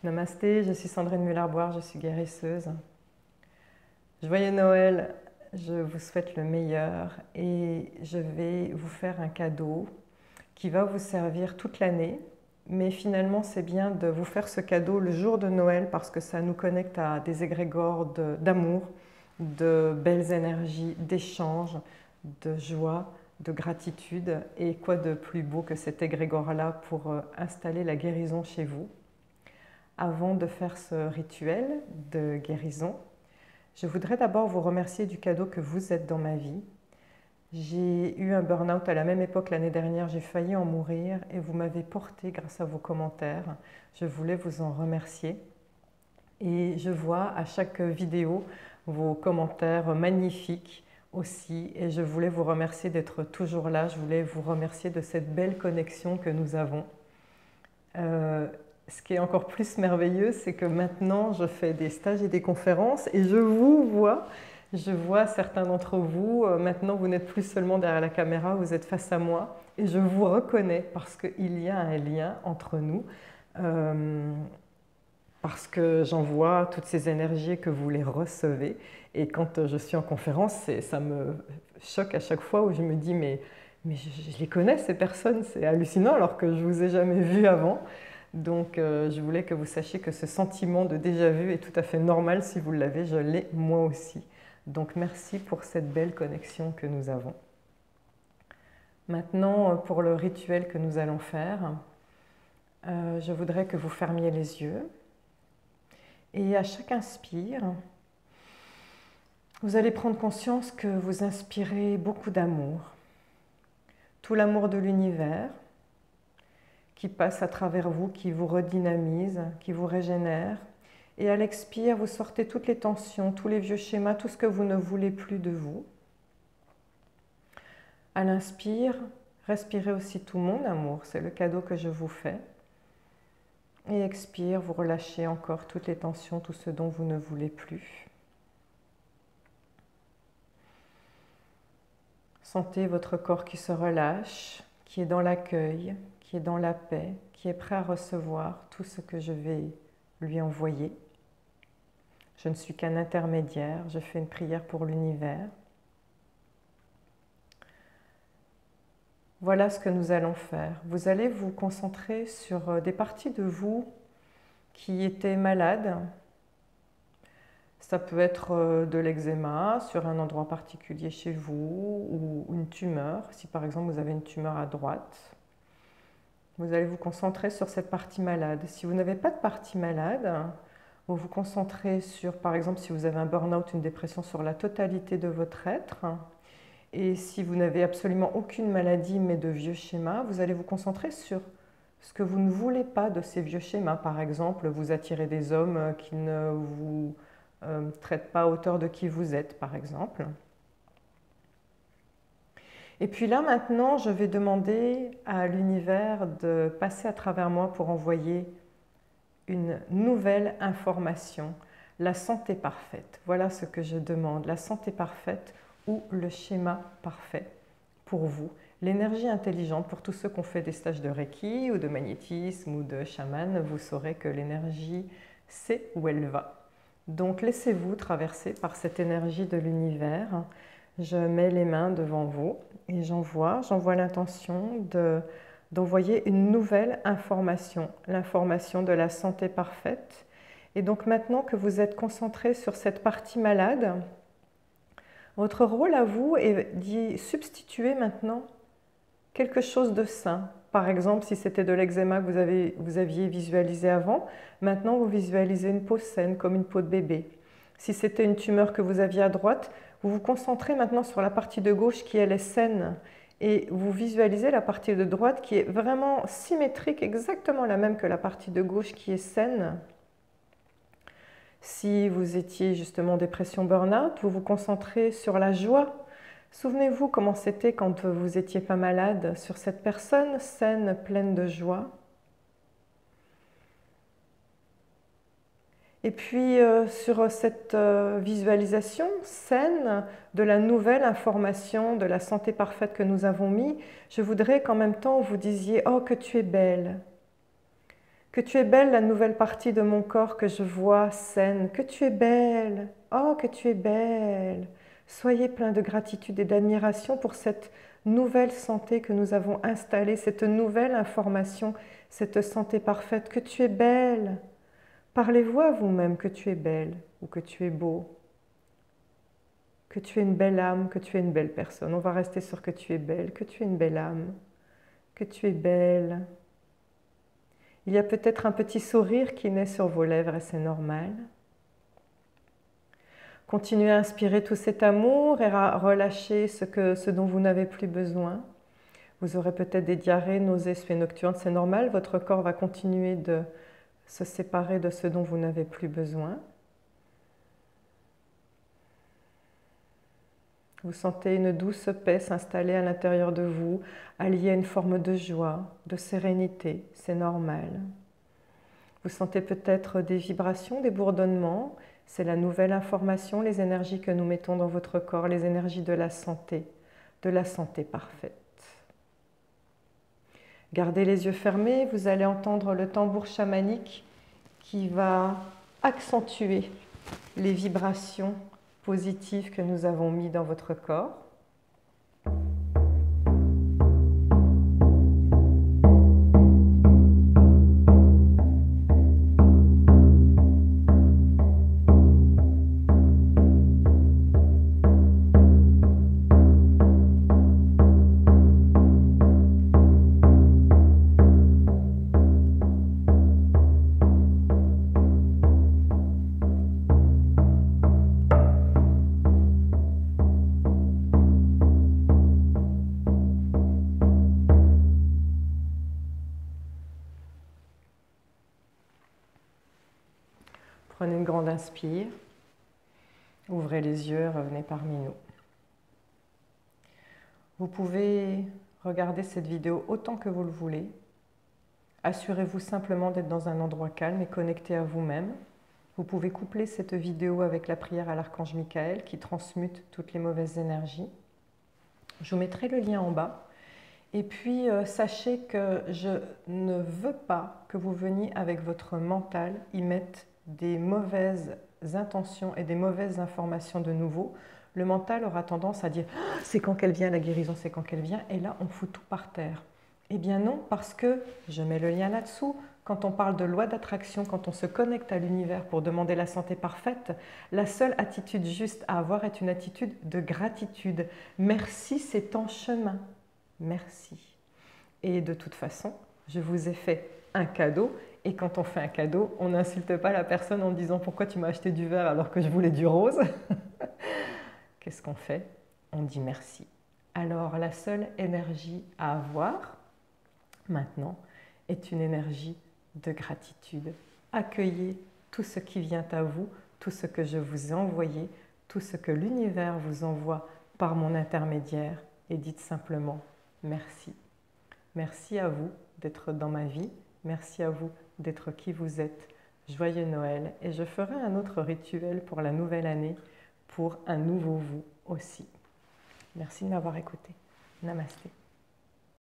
Namasté, je suis Sandrine Muller-Boire, je suis guérisseuse. Joyeux Noël, je vous souhaite le meilleur et je vais vous faire un cadeau qui va vous servir toute l'année. Mais finalement, c'est bien de vous faire ce cadeau le jour de Noël parce que ça nous connecte à des égrégores d'amour, de belles énergies, d'échange, de joie, de gratitude. Et quoi de plus beau que cet égrégore-là pour installer la guérison chez vous. Avant de faire ce rituel de guérison, je voudrais d'abord vous remercier du cadeau que vous êtes dans ma vie. J'ai eu un burn-out à la même époque l'année dernière, j'ai failli en mourir et vous m'avez porté grâce à vos commentaires. Je voulais vous en remercier. Et je vois à chaque vidéo vos commentaires magnifiques aussi et je voulais vous remercier d'être toujours là. Je voulais vous remercier de cette belle connexion que nous avons. Ce qui est encore plus merveilleux, c'est que maintenant je fais des stages et des conférences et je vous vois. Je vois certains d'entre vous, maintenant vous n'êtes plus seulement derrière la caméra, vous êtes face à moi et je vous reconnais parce qu'il y a un lien entre nous, parce que j'en vois toutes ces énergies que vous les recevez et quand je suis en conférence, ça me choque à chaque fois où je me dis mais je les connais ces personnes, c'est hallucinant alors que je ne vous ai jamais vu avant. Donc je voulais que vous sachiez que ce sentiment de déjà-vu est tout à fait normal si vous l'avez, je l'ai moi aussi. Donc merci pour cette belle connexion que nous avons. Maintenant pour le rituel que nous allons faire, je voudrais que vous fermiez les yeux et à chaque inspire, vous allez prendre conscience que vous inspirez beaucoup d'amour, tout l'amour de l'univers, qui passe à travers vous, qui vous redynamise, qui vous régénère. Et à l'expire, vous sortez toutes les tensions, tous les vieux schémas, tout ce que vous ne voulez plus de vous. À l'inspire, respirez aussi tout mon amour, c'est le cadeau que je vous fais. Et expire, vous relâchez encore toutes les tensions, tout ce dont vous ne voulez plus. Sentez votre corps qui se relâche, qui est dans l'accueil, qui est dans la paix, qui est prêt à recevoir tout ce que je vais lui envoyer. Je ne suis qu'un intermédiaire, je fais une prière pour l'univers. Voilà ce que nous allons faire. Vous allez vous concentrer sur des parties de vous qui étaient malades. Ça peut être de l'eczéma sur un endroit particulier chez vous ou une tumeur. Si par exemple vous avez une tumeur à droite, vous allez vous concentrer sur cette partie malade. Si vous n'avez pas de partie malade, vous vous concentrez sur, par exemple, si vous avez un burn-out, une dépression, sur la totalité de votre être. Et si vous n'avez absolument aucune maladie, mais de vieux schémas, vous allez vous concentrer sur ce que vous ne voulez pas de ces vieux schémas. Par exemple, vous attirez des hommes qui ne vous traitent pas à hauteur de qui vous êtes, par exemple. Et puis là, maintenant, je vais demander à l'univers de passer à travers moi pour envoyer une nouvelle information, la santé parfaite. Voilà ce que je demande, la santé parfaite ou le schéma parfait pour vous. L'énergie intelligente, pour tous ceux qui ont fait des stages de Reiki ou de magnétisme ou de chaman, vous saurez que l'énergie sait où elle va. Donc laissez-vous traverser par cette énergie de l'univers. Je mets les mains devant vous et j'envoie l'intention d'envoyer une nouvelle information, l'information de la santé parfaite. Et donc maintenant que vous êtes concentré sur cette partie malade, votre rôle à vous est d'y substituer maintenant quelque chose de sain. Par exemple, si c'était de l'eczéma que vous aviez visualisé avant, maintenant vous visualisez une peau saine comme une peau de bébé. Si c'était une tumeur que vous aviez à droite, vous vous concentrez maintenant sur la partie de gauche qui elle est saine et vous visualisez la partie de droite qui est vraiment symétrique, exactement la même que la partie de gauche qui est saine. Si vous étiez justement en dépression burn-out, vous vous concentrez sur la joie. Souvenez-vous comment c'était quand vous n'étiez pas malade, sur cette personne saine, pleine de joie. Et puis sur cette visualisation saine de la nouvelle information de la santé parfaite que nous avons mis, je voudrais qu'en même temps vous disiez « Oh, que tu es belle !» Que tu es belle, la nouvelle partie de mon corps que je vois saine. Que tu es belle. Oh, que tu es belle. Soyez plein de gratitude et d'admiration pour cette nouvelle santé que nous avons installée, cette nouvelle information, cette santé parfaite. Que tu es belle. Parlez-vous à vous-même que tu es belle ou que tu es beau. Que tu es une belle âme, que tu es une belle personne. On va rester sur que tu es belle, que tu es une belle âme, que tu es belle. Il y a peut-être un petit sourire qui naît sur vos lèvres et c'est normal. Continuez à inspirer tout cet amour et à relâcher ce dont vous n'avez plus besoin. Vous aurez peut-être des diarrhées, nausées, suées nocturnes, c'est normal. Votre corps va continuer de se séparer de ce dont vous n'avez plus besoin. Vous sentez une douce paix s'installer à l'intérieur de vous, alliée à une forme de joie, de sérénité, c'est normal. Vous sentez peut-être des vibrations, des bourdonnements, c'est la nouvelle information, les énergies que nous mettons dans votre corps, les énergies de la santé parfaite. Gardez les yeux fermés, vous allez entendre le tambour chamanique qui va accentuer les vibrations positives que nous avons mis dans votre corps. Prenez une grande inspire, ouvrez les yeux, revenez parmi nous. Vous pouvez regarder cette vidéo autant que vous le voulez. Assurez-vous simplement d'être dans un endroit calme et connecté à vous-même. Vous pouvez coupler cette vidéo avec la prière à l'archange Michael qui transmute toutes les mauvaises énergies. Je vous mettrai le lien en bas. Et puis, sachez que je ne veux pas que vous veniez avec votre mental y mettre des mauvaises intentions et des mauvaises informations de nouveau. Le mental aura tendance à dire « c'est quand qu'elle vient la guérison, c'est quand qu'elle vient » et là on fout tout par terre. Eh bien non, parce que, je mets le lien là-dessous, quand on parle de loi d'attraction, quand on se connecte à l'univers pour demander la santé parfaite, la seule attitude juste à avoir est une attitude de gratitude. Merci, c'est en chemin. Merci. Et de toute façon, je vous ai fait un cadeau. Et quand on fait un cadeau, on n'insulte pas la personne en disant « Pourquoi tu m'as acheté du vert alors que je voulais du rose ?» Qu'est-ce qu'on fait? On dit merci. Alors, la seule énergie à avoir, maintenant, est une énergie de gratitude. Accueillez tout ce qui vient à vous, tout ce que je vous ai envoyé, tout ce que l'univers vous envoie par mon intermédiaire et dites simplement merci. Merci à vous d'être dans ma vie. Merci à vous d'être qui vous êtes. Joyeux Noël et je ferai un autre rituel pour la nouvelle année pour un nouveau vous aussi. Merci de m'avoir écouté. Namasté.